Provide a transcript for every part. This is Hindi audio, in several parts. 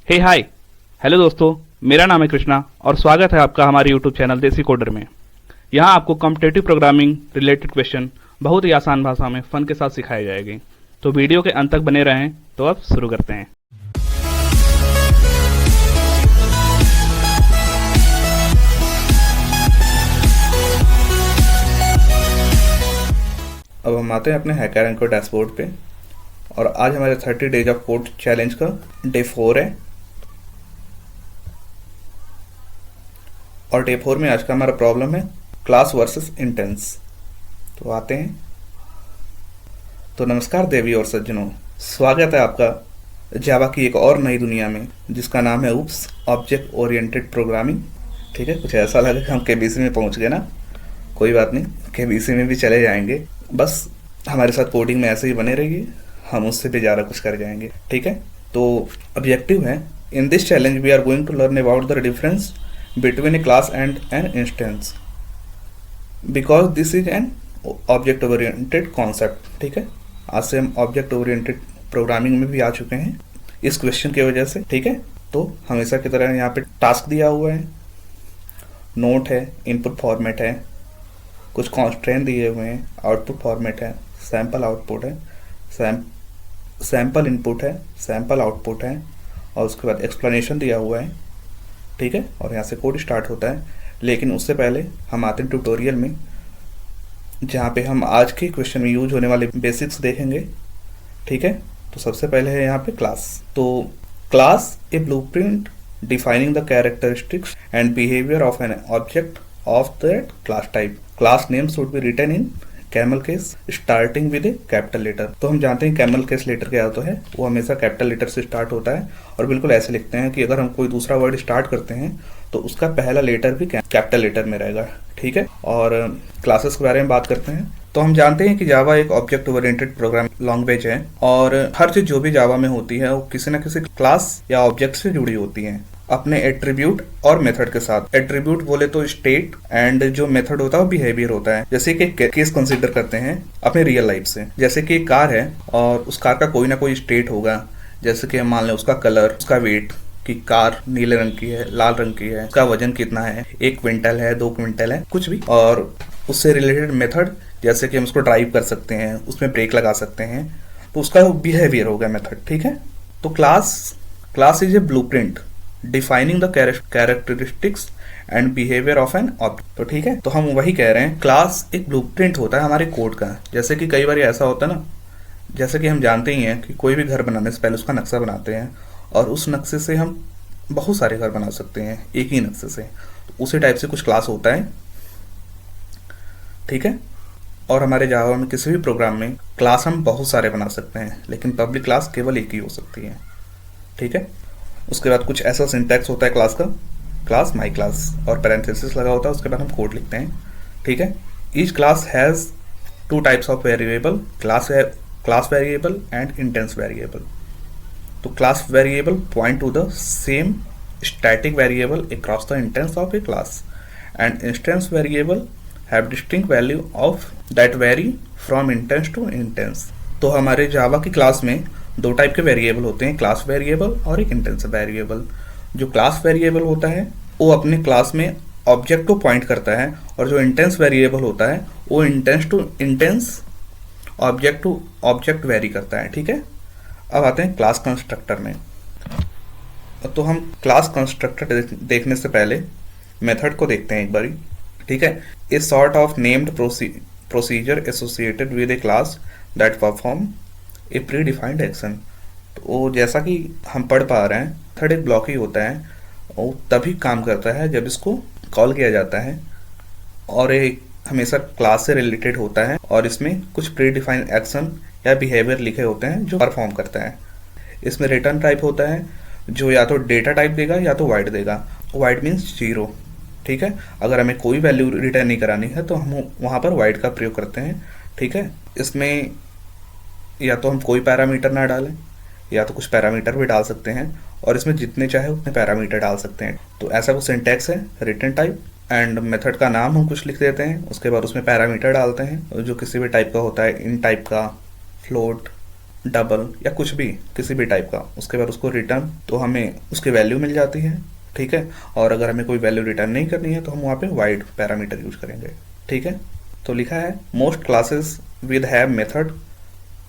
हे हाय। हेलो दोस्तों, मेरा नाम है कृष्णा और स्वागत है आपका हमारे यूट्यूब चैनल देसी कोडर में। यहाँ आपको कॉम्पिटिटिव प्रोग्रामिंग रिलेटेड क्वेश्चन बहुत ही आसान भाषा में फन के साथ सिखाए जाएंगे। तो वीडियो के अंत तक बने रहें। तो अब शुरू करते हैं। अब हम आते हैं अपने हैकर एंकर डैशबोर्ड पे और आज हमारे 30 डेज ऑफ कोड चैलेंज का डे 4 है। और डे 4 में आज का हमारा प्रॉब्लम है क्लास वर्सेस इंटेंस। तो आते हैं। तो नमस्कार देवी और सज्जनों, स्वागत है आपका जावा की एक और नई दुनिया में जिसका नाम है ऊप्स ऑब्जेक्ट ओरिएंटेड प्रोग्रामिंग। ठीक है, कुछ ऐसा लगे हम केबीसी में पहुंच गए ना, कोई बात नहीं, केबीसी में भी चले जाएंगे। बस हमारे साथ कोडिंग में ऐसे ही बने रहिए, हम उससे भी ज़्यादा कुछ कर जाएंगे। ठीक है, तो ऑब्जेक्टिव है in this challenge we are going to learn about the difference between a class and an instance because this is an object oriented concept. ठीक है, आज से हम ऑब्जेक्ट ओरिएंटेड प्रोग्रामिंग में भी आ चुके हैं इस क्वेश्चन की वजह से। ठीक है, तो हमेशा की तरह यहाँ पे टास्क दिया हुआ है, नोट है, इनपुट फॉर्मेट है, कुछ कॉन्स्ट्रेंट दिए हुए हैं, आउटपुट फॉर्मेट है, सैम्पल आउटपुट है, सैम्पल इनपुट है, सैम्पल आउटपुट है, और उसके बाद एक्सप्लेनेशन दिया हुआ है। ठीक है, और यहाँ से कोड स्टार्ट होता है। लेकिन उससे पहले हम आते हैं ट्यूटोरियल में, जहाँ पे हम आज के क्वेश्चन में यूज होने वाले बेसिक्स देखेंगे। ठीक है, तो सबसे पहले है यहाँ पे क्लास। तो class a blueprint defining the characteristics and behaviour of an object of that class type. Class name should be written in camel case starting with a capital letter. तो हम जानते हैं कैमल केस लेटर क्या होता है, वो हमेशा कैपिटल लेटर से स्टार्ट होता है और बिल्कुल ऐसे लिखते हैं कि अगर हम कोई दूसरा वर्ड स्टार्ट करते हैं तो उसका पहला लेटर भी कैपिटल लेटर में रहेगा। ठीक है, और क्लासेस के बारे में बात करते हैं। तो हम जानते हैं कि जावा एक ऑब्जेक्ट ओरिएंटेड प्रोग्रामिंग लैंग्वेज है और हर चीज जो भी जावा में होती है वो किसी न किसी क्लास या ऑब्जेक्ट से जुड़ी होती है अपने एट्रीब्यूट और मेथड के साथ। एट्रीब्यूट बोले तो स्टेट एंड जो मेथड होता है वो बिहेवियर होता है। जैसे कि केस कंसीडर करते हैं अपने रियल लाइफ से, जैसे कि एक कार है और उस कार का कोई ना कोई स्टेट होगा। जैसे कि मान लें उसका कलर, उसका वेट, कि कार नीले रंग की है, लाल रंग की है, उसका वजन कितना है, 1 क्विंटल है, 2 क्विंटल है, कुछ भी। और उससे रिलेटेड मेथड, जैसे कि हम उसको ड्राइव कर सकते हैं, उसमें ब्रेक लगा सकते हैं, तो उसका बिहेवियर हो गया मेथड। ठीक है, तो class is a blueprint defining the characteristics and behaviour of an object. तो ठीक है, तो हम वही कह रहे हैं, क्लास एक ब्लूप्रिंट होता है हमारे कोड का। जैसे कि कई बार ऐसा होता है ना, जैसे कि हम जानते ही हैं कि कोई भी घर बनाने से पहले उसका नक्शा बनाते हैं और उस नक्शे से हम बहुत सारे घर बना सकते हैं एक ही नक्शे से। तो उसी टाइप से कुछ क्लास होता है। ठीक है, और हमारे जावा में किसी भी प्रोग्राम में क्लास हम बहुत सारे बना सकते हैं, लेकिन पब्लिक क्लास केवल एक ही हो सकती है। ठीक है, उसके बाद कुछ ऐसा सिंटैक्स होता है क्लास का, क्लास माई क्लास और पैरेंथेसिस लगा होता है, उसके बाद हम कोड लिखते हैं। ठीक है, each class has 2 types of variable, class variable and instance variable. तो class variable point to the same static variable across the instance of a class and instance variable have distinct value of that vary from instance to instance। तो हमारे जावा की क्लास में 2 टाइप के वेरिएबल होते हैं, क्लास वेरिएबल और एक इंटेंस वेरिएबल। जो क्लास वेरिएबल होता है वो अपने क्लास में ऑब्जेक्ट को पॉइंट करता है, और जो इंटेंस वेरिएबल होता है वो instance to instance, object to object vary करता है। ठीक है, अब आते हैं क्लास कंस्ट्रक्टर में। तो हम क्लास कंस्ट्रक्टर देखने से पहले मेथड को देखते हैं एक बारी। ठीक है, a sort of named procedure associated with A class that perform a pre defined action. तो जैसा कि हम पढ़ पा रहे हैं, थर्ड एक ब्लॉक ही होता है, वो तभी काम करता है जब इसको कॉल किया जाता है, और एक हमेशा क्लास से रिलेटेड होता है और इसमें कुछ प्री डिफाइंड एक्शन या बिहेवियर लिखे होते हैं जो परफॉर्म करता है। इसमें रिटर्न टाइप होता है जो या तो डेटा टाइप देगा या तो वाइड देगा। Wide means 0। ठीक है, अगर हमें कोई वैल्यू रिटर्न नहीं करानी है तो हम वहाँ पर वाइड का प्रयोग करते हैं। ठीक है, इसमें या तो हम कोई पैरामीटर ना डालें या तो कुछ पैरामीटर भी डाल सकते हैं, और इसमें जितने चाहे उतने पैरामीटर डाल सकते हैं। तो ऐसा कुछ सिंटैक्स है रिटर्न टाइप, एंड मेथड का नाम हम कुछ लिख देते हैं, उसके बाद उसमें पैरामीटर डालते हैं जो किसी भी टाइप का होता है, इन टाइप का, फ्लोट, डबल या कुछ भी किसी भी टाइप का, उसके बाद उसको रिटर्न, तो हमें उसकी वैल्यू मिल जाती है। ठीक है, और अगर हमें कोई वैल्यू रिटर्न नहीं करनी है तो हम वहाँ पे वाइड पैरामीटर यूज करेंगे। ठीक है, तो लिखा है most classes with have method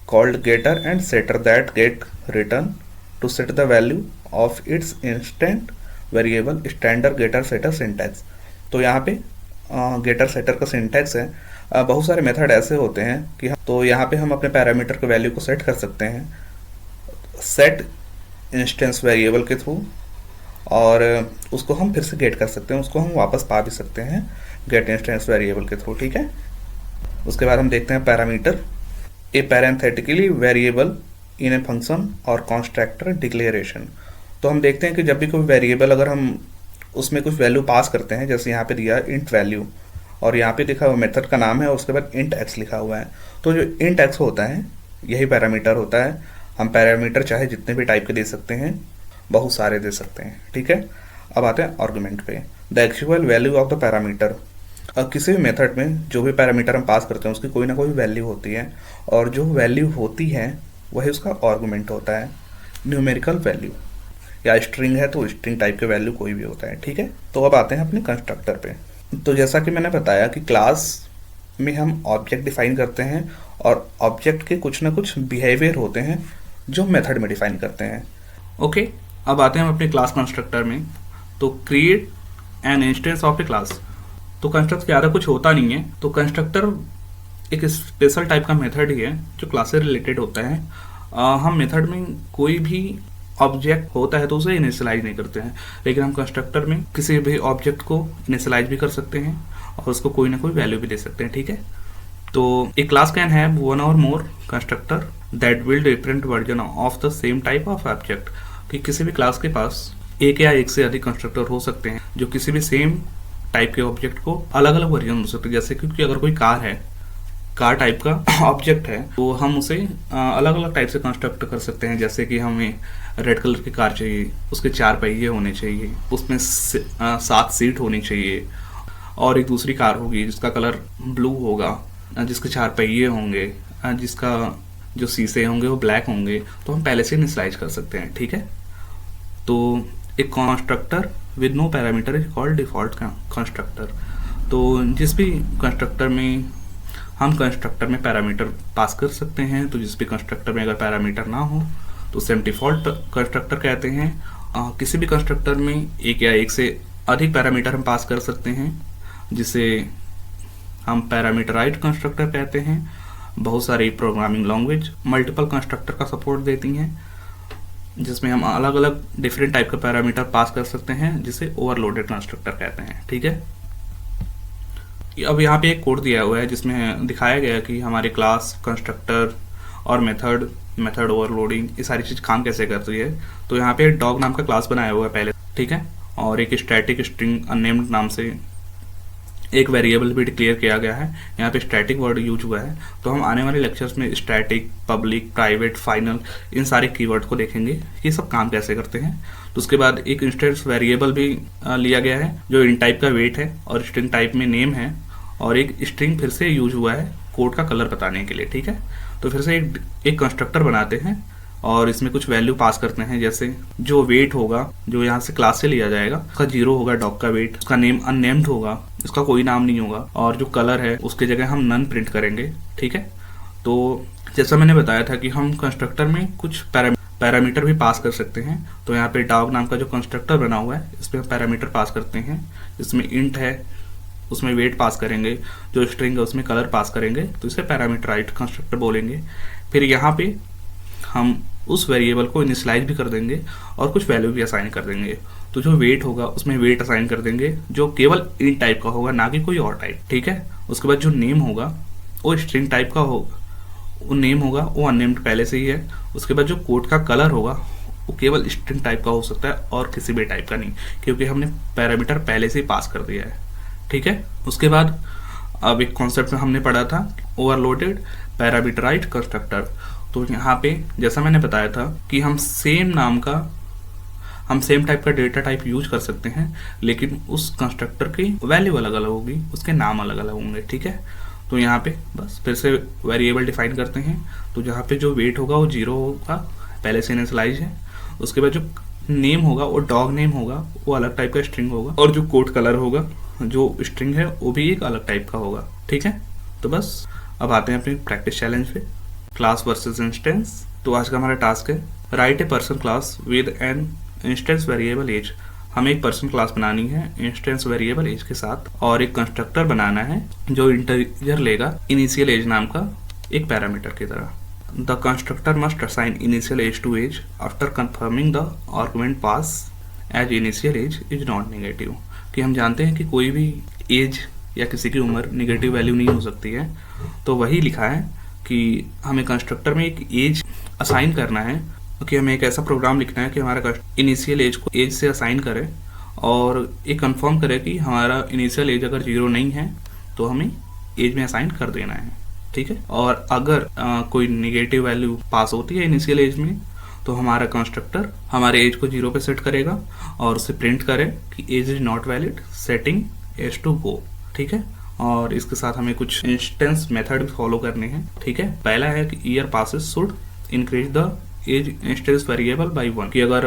called getter and setter that get return to set the value of its instant variable standard getter setter syntax. तो यहाँ पे गेटर सेटर का सिंटैक्स है। बहुत सारे मेथड ऐसे होते हैं कि तो यहाँ पे हम अपने पैरामीटर के वैल्यू को सेट कर सकते हैं सेट इंस्टेंस वेरिएबल के थ्रू, और उसको हम फिर से गेट कर सकते हैं, उसको हम वापस पा भी सकते हैं गेट इंस्टेंस वेरिएबल के थ्रू। ठीक है, उसके बाद हम देखते हैं parameter, a parenthetically variable in a function और कॉन्स्ट्रक्टर डिक्लेरेशन। तो हम देखते हैं कि जब भी कोई वेरिएबल अगर हम उसमें कुछ वैल्यू पास करते हैं, जैसे यहाँ पे दिया इंट वैल्यू और यहाँ पे लिखा हुआ मेथड का नाम है और उसके बाद इंट एक्स लिखा हुआ है, तो जो इंट एक्स होता है यही पैरामीटर होता है। हम पैरामीटर चाहे जितने भी टाइप के दे सकते हैं, बहुत सारे दे सकते हैं। ठीक है, अब आते हैं आर्गुमेंट पे। The actual value of the parameter, अब किसी भी मेथड में जो भी पैरामीटर हम पास करते हैं उसकी कोई ना कोई वैल्यू होती है, और जो वैल्यू होती है वही उसका आर्गुमेंट होता है। न्यूमेरिकल वैल्यू या स्ट्रिंग है तो स्ट्रिंग टाइप के वैल्यू कोई भी होता है। ठीक है, तो अब आते हैं अपने कंस्ट्रक्टर पे। तो जैसा कि मैंने बताया कि क्लास में हम ऑब्जेक्ट डिफाइन करते हैं और ऑब्जेक्ट के कुछ ना कुछ बिहेवियर होते हैं जो मेथड में डिफाइन करते हैं। ओके, अब आते हैं हम अपने क्लास कंस्ट्रक्टर में। तो create an instance of A class. तो कंस्ट्रक्ट ज़्यादा कुछ होता नहीं है, तो कंस्ट्रक्टर एक स्पेशल टाइप का मेथड ही है जो क्लास से रिलेटेड होता है। हम मेथड में कोई भी ऑब्जेक्ट होता है तो उसे इनिशियलाइज नहीं करते हैं, लेकिन हम कंस्ट्रक्टर में किसी भी ऑब्जेक्ट को इनिशियलाइज भी कर सकते हैं और उसको कोई ना कोई वैल्यू भी दे सकते हैं। ठीक है, तो एक क्लास कैन हैव वन और more constructor that will different version of the same type of object. कि किसी भी क्लास के पास एक या एक से अधिक कंस्ट्रक्टर हो सकते हैं जो किसी भी सेम टाइप के ऑब्जेक्ट को अलग अलग वर्जन हो सकते हैं। जैसे क्योंकि अगर कोई कार है, कार टाइप का ऑब्जेक्ट है, तो हम उसे अलग अलग टाइप से कंस्ट्रक्ट कर सकते हैं। जैसे कि हमें रेड कलर की कार चाहिए, उसके 4 पहिए होने चाहिए, उसमें 7 सीट होनी चाहिए, और एक दूसरी कार होगी जिसका कलर ब्लू होगा, जिसके 4 पहिए होंगे, जिसका जो शीशे होंगे वो ब्लैक होंगे, तो हम पहले से इनिशियलाइज कर सकते हैं। ठीक है, तो एक constructor with no parameter is called default constructor. तो जिस भी कंस्ट्रक्टर में हम कंस्ट्रक्टर में पैरामीटर पास कर सकते हैं, तो जिस भी कंस्ट्रक्टर में अगर पैरामीटर ना हो तो उसे हम डिफॉल्ट कंस्ट्रक्टर कहते हैं। किसी भी कंस्ट्रक्टर में एक या एक से अधिक पैरामीटर हम पास कर सकते हैं, जिसे हम पैरामीटराइज्ड कंस्ट्रक्टर कहते हैं। बहुत सारी प्रोग्रामिंग लैंग्वेज मल्टीपल कंस्ट्रक्टर का सपोर्ट देती हैं, जिसमें हम अलग अलग डिफरेंट टाइप का पैरामीटर पास कर सकते हैं, जिसे ओवरलोडेड कंस्ट्रक्टर कहते हैं। ठीक है, अब यहाँ पे एक कोड दिया हुआ है जिसमें दिखाया गया कि हमारे क्लास, कंस्ट्रक्टर और मेथड ओवरलोडिंग ये सारी चीज़ काम कैसे करती है। तो यहाँ पे डॉग नाम का क्लास बनाया हुआ है पहले, ठीक है, और एक स्टैटिक स्ट्रिंग अननेम्ड नाम से एक वेरिएबल भी डिक्लेयर किया गया है। यहाँ पे स्टैटिक वर्ड यूज हुआ है। तो हम आने वाले लेक्चर्स में स्टैटिक, पब्लिक, प्राइवेट, फाइनल इन सारे कीवर्ड को देखेंगे, ये सब काम कैसे करते हैं। तो उसके बाद एक इंस्टेंस वेरिएबल भी लिया गया है जो इन टाइप का वेट है और स्ट्रिंग टाइप में नेम है, और एक स्ट्रिंग फिर से यूज हुआ है कोड का कलर बताने के लिए। ठीक है, तो फिर से एक कंस्ट्रक्टर बनाते हैं और इसमें कुछ वैल्यू पास करते हैं। जैसे जो वेट होगा जो यहाँ से क्लास से लिया जाएगा उसका 0 होगा, डॉग का वेट, उसका नेम अननेम्ड होगा, उसका कोई नाम नहीं होगा, और जो कलर है उसके जगह हम नन प्रिंट करेंगे। ठीक है, तो जैसा मैंने बताया था कि हम कंस्ट्रक्टर में कुछ पैरामीटर भी पास कर सकते हैं। तो यहाँ पे डॉग नाम का जो कंस्ट्रक्टर बना हुआ है इस पर हम पैरामीटर पास करते हैं। इसमें इंट है, उसमें वेट पास करेंगे, जो स्ट्रिंग है उसमें कलर पास करेंगे, तो इसे पैरामीटराइज्ड कंस्ट्रक्टर बोलेंगे। फिर यहाँ पे हम उस वेरिएबल को इनिशियलाइज भी कर देंगे और कुछ वैल्यू भी असाइन कर देंगे। तो जो वेट होगा उसमें वेट असाइन कर देंगे जो केवल इन टाइप का होगा, ना कि कोई और टाइप। ठीक है, उसके बाद जो नेम होगा वो स्ट्रिंग टाइप का होगा, वो नेम होगा वो अननेम्ड पहले से ही है। उसके बाद जो कोड का कलर होगा वो केवल स्ट्रिंग टाइप का हो सकता है और किसी भी टाइप का नहीं, क्योंकि हमने पैरामीटर पहले से ही पास कर दिया है। ठीक है, उसके बाद अब एक कॉन्सेप्ट में हमने पढ़ा था ओवरलोडेड पैरामीटराइज्ड कंस्ट्रक्टर। तो यहाँ पे जैसा मैंने बताया था कि हम सेम टाइप का डेटा टाइप यूज कर सकते हैं, लेकिन उस कंस्ट्रक्टर की वैल्यू अलग अलग होगी, उसके नाम अलग अलग होंगे। ठीक है, तो यहाँ पे बस फिर से वेरिएबल डिफाइन करते हैं। तो जहाँ पे जो वेट होगा वो 0 होगा, पहले से इनिशियलाइज है। उसके बाद जो नेम होगा वो डॉग नेम होगा, वो अलग टाइप का स्ट्रिंग होगा, और जो कोड कलर होगा जो स्ट्रिंग है वो भी एक अलग टाइप का होगा। ठीक है, तो बस अब आते हैं अपनी प्रैक्टिस चैलेंज पे, क्लास वर्सेस इंस्टेंस। तो आज का हमारा टास्क है write a person class with an instance variable age. हमें एक पर्सन क्लास बनानी है इंस्टेंस वेरिएबल एज के साथ, और एक कंस्ट्रक्टर बनाना है जो इंटीजर लेगा इनिशियल एज नाम का एक पैरामीटर की तरह। The constructor must assign initial age to age after confirming the argument pass as initial age is not negative. कि हम जानते हैं कि कोई भी एज या किसी की उम्र नेगेटिव वैल्यू नहीं हो सकती है, तो वही लिखा है कि हमें कंस्ट्रक्टर में एक एज असाइन करना है, कि हमें एक ऐसा प्रोग्राम लिखना है कि हमारा इनिशियल एज को एज से असाइन करे और ये कंफर्म करे कि हमारा इनिशियल एज अगर 0 नहीं है तो हमें एज में असाइन कर देना है। ठीक है, और अगर कोई नेगेटिव वैल्यू पास होती है इनिशियल एज में तो हमारा कंस्ट्रक्टर हमारे एज को 0 पे सेट करेगा और उसे प्रिंट करे कि age is not valid, setting age to go. ठीक है, और इसके साथ हमें कुछ इंस्टेंस मेथड भी फॉलो करने हैं। ठीक है, पहला है कि year passes should increase the age instance variable by 1, कि अगर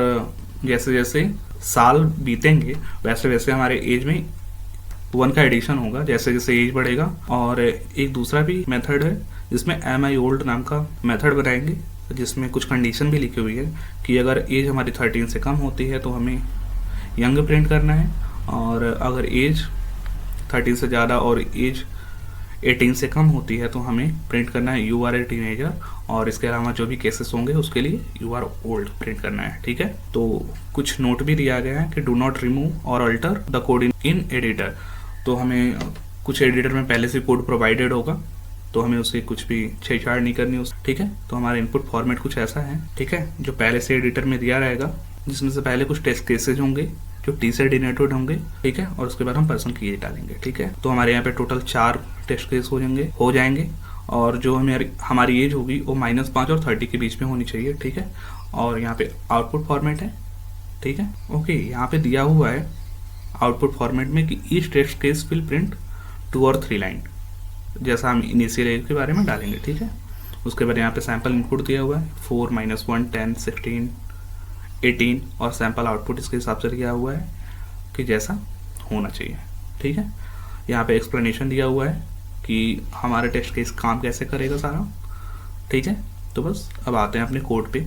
जैसे जैसे साल बीतेंगे वैसे वैसे हमारे एज में 1 का एडिशन होगा जैसे जैसे एज बढ़ेगा। और एक दूसरा भी मेथड है जिसमें एम आई ओल्ड नाम का मेथड बनाएंगे, जिसमें कुछ कंडीशन भी लिखी हुई है कि अगर एज हमारी 13 से कम होती है तो हमें यंग प्रिंट करना है, और अगर एज 13 से ज़्यादा और एज 18 से कम होती है तो हमें प्रिंट करना है यू आर ए टीनेजर, और इसके अलावा जो भी केसेस होंगे उसके लिए यू आर ओल्ड प्रिंट करना है। ठीक है, तो कुछ नोट भी दिया गया है कि डू नॉट रिमूव और alter the code in editor. तो हमें कुछ एडिटर में पहले से कोड प्रोवाइडेड होगा तो हमें उसे कुछ भी छेड़छाड़ नहीं करनी उस। ठीक है, तो हमारा इनपुट फॉर्मेट कुछ ऐसा है। ठीक है, जो पहले से एडिटर में दिया रहेगा, जिसमें से पहले कुछ टेस्ट केसेज होंगे जो टी से डिनोटेड होंगे। ठीक है, और उसके बाद हम पर्सन की एज डालेंगे। ठीक है, तो हमारे यहाँ पे टोटल 4 टेस्ट केस हो जाएंगे और जो हमारी एज होगी वो -5 और 30 के बीच में होनी चाहिए। ठीक है, और यहाँ पे आउटपुट फॉर्मेट है। ठीक है, ओके, यहाँ पे दिया हुआ है आउटपुट फॉर्मेट में कि each test case will print 2 और 3 लाइन, जैसा हम इनिशियल एज के बारे में डालेंगे। ठीक है, उसके बाद यहाँ पे सैम्पल इनपुट दिया हुआ है 4, -1, 10, 16, 18, और सैम्पल आउटपुट इसके हिसाब से दिया हुआ है कि जैसा होना चाहिए। ठीक है, यहाँ पे एक्सप्लेनेशन दिया हुआ है कि हमारा टेस्ट केस काम कैसे करेगा सारा। ठीक है, तो बस अब आते हैं अपने कोड पे।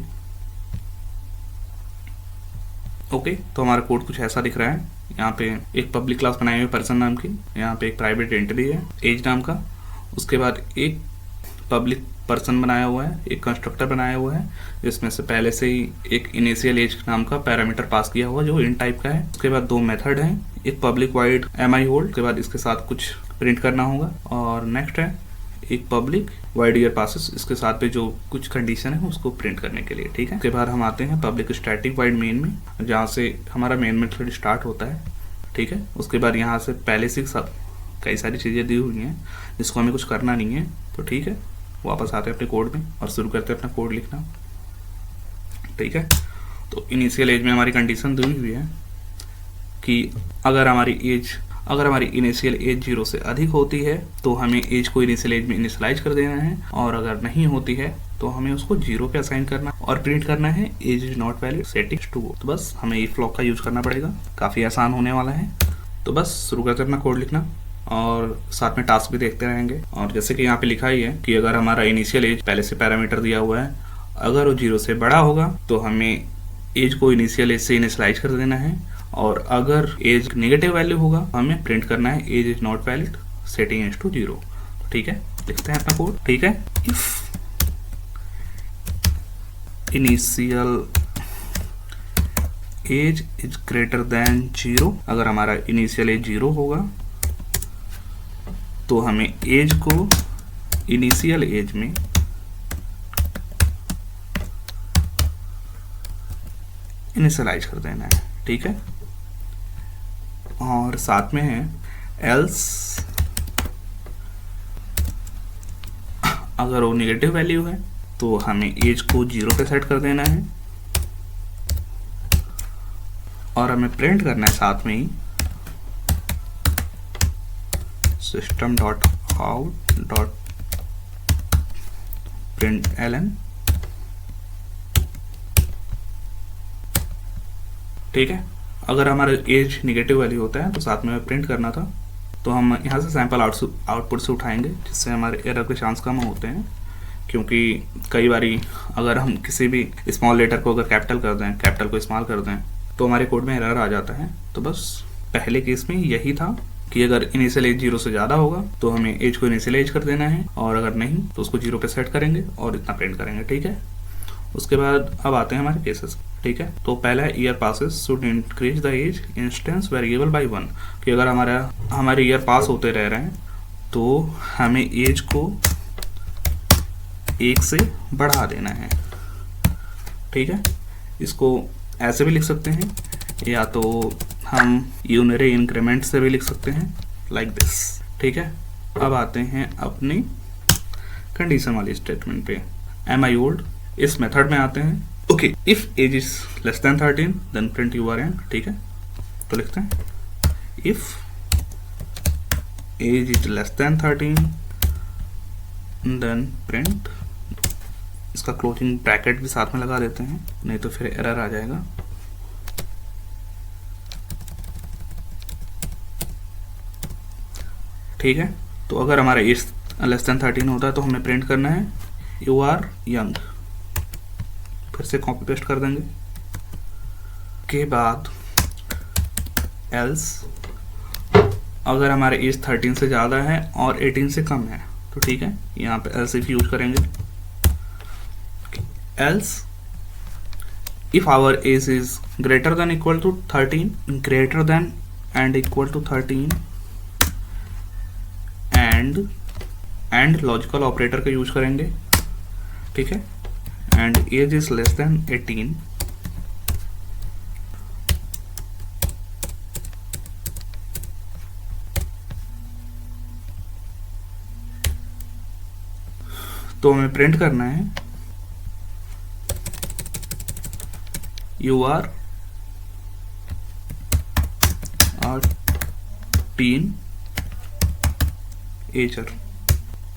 ओके, तो हमारा कोड कुछ ऐसा दिख रहा है। यहाँ पे एक पब्लिक क्लास बनाई हुई पर्सन नाम की, यहाँ पे एक प्राइवेट एंटिटी है एज नाम का, उसके बाद एक पब्लिक पर्सन बनाया हुआ है, एक कंस्ट्रक्टर बनाया हुआ है जिसमें से पहले से ही एक इनिशियल एज नाम का पैरामीटर पास किया हुआ जो इन टाइप का है। उसके बाद 2 मेथड हैं, एक public void am I old, उसके बाद इसके साथ कुछ प्रिंट करना होगा, और नेक्स्ट है एक पब्लिक वाइड ईयर पासिस, इसके साथ पे जो कुछ कंडीशन है उसको प्रिंट करने के लिए। ठीक है, उसके बाद हम आते हैं पब्लिक स्टैटिक वाइड मेन में, जहाँ से हमारा मेन मेथड स्टार्ट होता है। ठीक है, उसके बाद यहाँ से पहले से सब कई सारी चीज़ें दी हुई हैं जिसको हमें कुछ करना नहीं है। तो ठीक है, वापस आते हैं अपने कोड में और शुरू करते हैं अपना कोड लिखना। ठीक है, तो इनिशियल एज में हमारी कंडीशन दी हुई है कि अगर हमारी इनिशियल एज 0 से अधिक होती है तो हमें एज को इनिशियल एज में इनिशियलाइज कर देना है, और अगर नहीं होती है तो हमें उसको 0 पे असाइन करना और प्रिंट करना है age is not valid, setting to go. तो बस हमें इफ ब्लॉक का यूज करना पड़ेगा, काफ़ी आसान होने वाला है। तो बस शुरू करते अपना कोड लिखना और साथ में टास्क भी देखते रहेंगे। और जैसे कि यहाँ पे लिखा ही है कि अगर हमारा इनिशियल एज पहले से पैरामीटर दिया हुआ है, अगर वो 0 से बड़ा होगा तो हमें एज को इनिशियल एज से इनिशियलाइज कर देना है, और अगर एज नेगेटिव वैल्यू होगा हमें प्रिंट करना है age is not valid, setting age to 0। ठीक है, लिखते हैं अपना कोड। ठीक है, if initial age is greater than 0, अगर हमारा इनिशियल एज 0 होगा तो हमें एज को इनिशियल एज में इनिशियलाइज कर देना है। ठीक है, और साथ में है एल्स अगर वो नेगेटिव वैल्यू है तो हमें एज को 0 पे सेट कर देना है, और हमें प्रिंट करना है साथ में ही system.out out dot print ln, ठीक है। अगर हमारा एज निगेटिव वैल्यू होता है तो साथ में प्रिंट करना था, तो हम यहाँ से सैंपल आउटपुट से उठाएंगे, जिससे हमारे एरर के चांस कम होते हैं। क्योंकि कई बारी अगर हम किसी भी स्मॉल लेटर को अगर कैपिटल कर दें, कैपिटल को स्मॉल कर दें, तो हमारे कोड में एरर आ जाता है। तो बस पहले केस में यही था कि अगर इनिशियल एज 0 से ज़्यादा होगा तो हमें एज को इनिशियल एज कर देना है, और अगर नहीं तो उसको 0 पे सेट करेंगे और इतना प्रिंट करेंगे, ठीक है। उसके बाद अब आते हैं हमारे केसेस, ठीक है। तो पहला है year passes should increase the age instance variable by 1, कि अगर हमारे ईयर पास होते रह रहे हैं तो हमें एज को 1 से बढ़ा देना है, ठीक है। इसको ऐसे भी लिख सकते हैं, या तो हम यूनरी इंक्रीमेंट से भी लिख सकते हैं, लाइक दिस, ठीक है। अब आते हैं अपनी कंडीशन वाली स्टेटमेंट पे, एम आई ओल्ड। इस मेथड में आते हैं, okay, if age is less than 13 then print you are young, ठीक है। तो लिखते हैं if age is less than 13 then print, इसका क्लोजिंग ब्रैकेट भी साथ में लगा देते हैं, नहीं तो फिर एरर आ जाएगा। ठीक है, तो अगर हमारा एज लेस देन 13 होता है तो हमें प्रिंट करना है यू आर यंग, फिर से कॉपी पेस्ट कर देंगे। के बाद एल्स, अगर हमारे एज 13 से ज़्यादा है और 18 से कम है तो ठीक है, यहाँ पे एल्स इफ यूज करेंगे। Else if our age is greater than equal to 13, greater than and equal to 13, and logical operator का यूज करेंगे, ठीक है। And age is less than 18, तो हमें प्रिंट करना है you are teenager,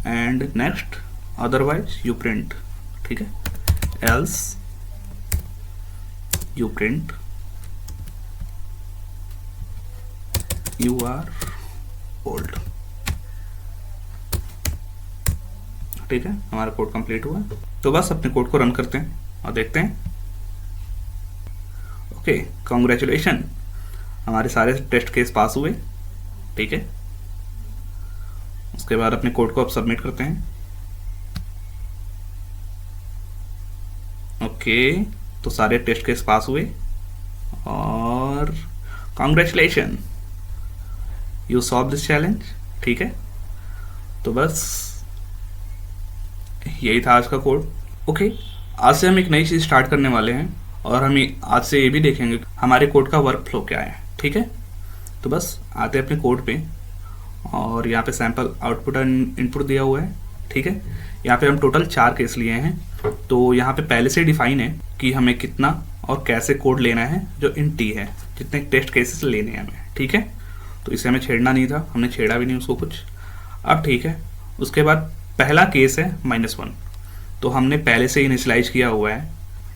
and next otherwise you print, ठीक है। Else you print you are old, ठीक है। हमारा कोड कंप्लीट हुआ, तो बस अपने कोड को रन करते हैं और देखते हैं। ओके, कॉन्ग्रेचुलेशन, हमारे सारे टेस्ट केस पास हुए, ठीक है। उसके बाद अपने कोड को अब सबमिट करते हैं। ओके, तो सारे टेस्ट केस पास हुए और congratulation, you solve this challenge, ठीक है। तो बस यही था आज का कोड। ओके, आज से हम एक नई चीज़ स्टार्ट करने वाले हैं और हम आज से ये भी देखेंगे हमारे कोड का वर्क फ्लो क्या है, ठीक है। तो बस आते हैं अपने कोड पे, और यहाँ पे सैंपल आउटपुट एंड इनपुट दिया हुआ है, ठीक है। यहाँ पे हम टोटल 4 केस लिए हैं, तो यहाँ पे पहले से डिफाइन है कि हमें कितना और कैसे कोड लेना है, जो इन टी है, जितने टेस्ट केसेस लेने हैं हमें, ठीक है। तो इसे हमें छेड़ना नहीं था, हमने छेड़ा भी नहीं उसको कुछ। अब ठीक है, उसके बाद पहला केस है -1, तो हमने पहले से इनिशियलाइज किया हुआ है,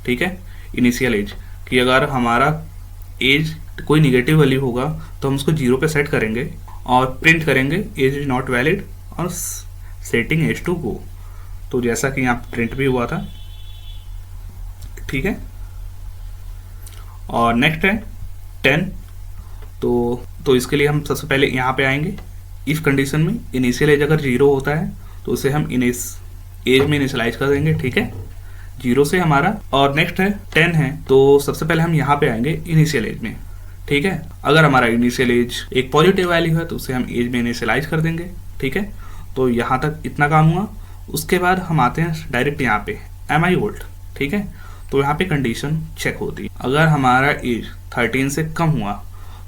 ठीक है, इनिशियल एज, कि अगर हमारा एज कोई निगेटिव वैल्यू होगा तो हम उसको 0 पे सेट करेंगे और प्रिंट करेंगे एज इज नॉट वैलिड और सेटिंग एज टू गो। तो जैसा कि यहाँ प्रिंट भी हुआ था, ठीक है। और नेक्स्ट है 10, तो इसके लिए हम सबसे पहले यहाँ पे आएंगे, इफ कंडीशन में इनिशियल एज अगर 0 होता है तो उसे हम एज में इनिशियलाइज कर देंगे, ठीक है, 0 से हमारा। और नेक्स्ट है 10 है, तो सबसे पहले हम यहाँ पे आएंगे इनिशियल एज में, ठीक है। अगर हमारा इनिशियल एज एक पॉजिटिव वैल्यू है तो उसे हम एज में इनिशियलाइज कर देंगे, ठीक है। तो यहाँ तक इतना काम हुआ। उसके बाद हम आते हैं डायरेक्ट यहाँ पे एम आई ओल्ड, ठीक है। तो यहाँ पे कंडीशन चेक होती है, अगर हमारा एज 13 से कम हुआ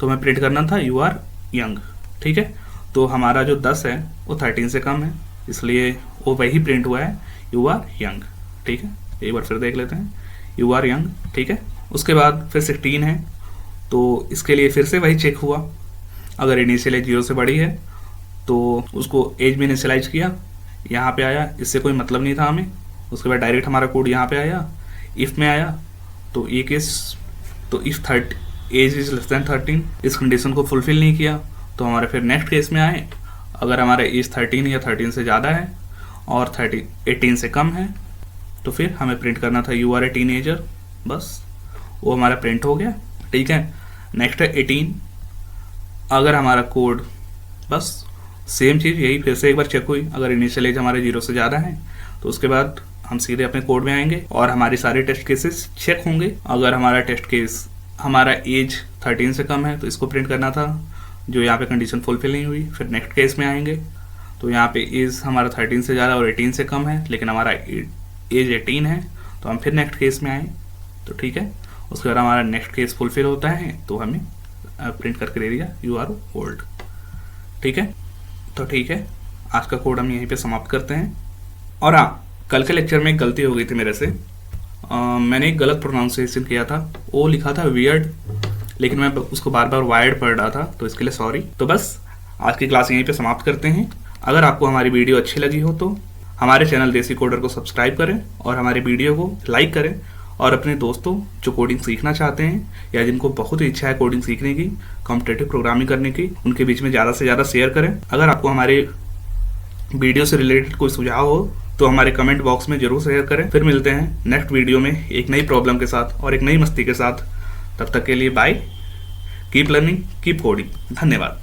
तो हमें प्रिंट करना था यू आर यंग, ठीक है। तो हमारा जो 10 है वो 13 से कम है, इसलिए वो वही प्रिंट हुआ है यू आर यंग, ठीक है। एक बार फिर देख लेते हैं, यू आर यंग, ठीक है। उसके बाद फिर 16 है, तो इसके लिए फिर से वही चेक हुआ, अगर इनिशियल एज 0 से बड़ी है तो उसको एज में इनिशियलाइज किया, यहाँ पे आया, इससे कोई मतलब नहीं था हमें। उसके बाद डायरेक्ट हमारा कोड यहाँ पे आया, इफ़ में आया, तो ये केस, तो if age is less than 13, इस कंडीशन को फुलफिल नहीं किया तो हमारे फिर नेक्स्ट केस में आए, अगर हमारा एज 13 या 13 से ज़्यादा है और 18 से कम है तो फिर हमें प्रिंट करना था यू आर ए टीनेजर, बस वो हमारा प्रिंट हो गया। ठीक है, नेक्स्ट है 18, अगर हमारा कोड, बस सेम चीज़ यही फिर से एक बार चेक हुई, अगर इनिशियल एज हमारे 0 से ज़्यादा है तो उसके बाद हम सीधे अपने कोड में आएंगे और हमारी सारे टेस्ट केसेस चेक होंगे। अगर हमारा टेस्ट केस, हमारा एज 13 से कम है तो इसको प्रिंट करना था, जो यहाँ पे कंडीशन फुलफिल नहीं हुई। फिर नेक्स्ट केस में आएंगे तो यहाँ पे एज हमारा 13 से ज़्यादा और 18 से कम है, लेकिन हमारा एज 18 है तो हम फिर नेक्स्ट केस में आए, तो ठीक है। उसके बाद हमारा नेक्स्ट केस फुलफिल होता है तो हमें प्रिंट करके दे दिया यू आर ओल्ड। ठीक है, तो ठीक है, आज का कोड हम यहीं पे समाप्त करते हैं। और हाँ, कल के लेक्चर में एक गलती हो गई थी मेरे से, मैंने एक गलत प्रोनाउंसिएशन किया था, वो लिखा था वियर्ड, लेकिन मैं उसको बार बार वायर्ड पढ़ रहा था, तो इसके लिए सॉरी। तो बस आज की क्लास यहीं पे समाप्त करते हैं। अगर आपको हमारी वीडियो अच्छी लगी हो तो हमारे चैनल देसी कोडर को सब्सक्राइब करें और हमारी वीडियो को लाइक करें, और अपने दोस्तों जो कोडिंग सीखना चाहते हैं या जिनको बहुत ही इच्छा है कोडिंग सीखने की, कॉम्पिटिटिव प्रोग्रामिंग करने की, उनके बीच में ज़्यादा से ज़्यादा शेयर करें। अगर आपको हमारे वीडियो से रिलेटेड कोई सुझाव हो तो हमारे कमेंट बॉक्स में जरूर शेयर करें। फिर मिलते हैं नेक्स्ट वीडियो में एक नई प्रॉब्लम के साथ और एक नई मस्ती के साथ। तब तक के लिए bye, keep learning, keep coding. धन्यवाद।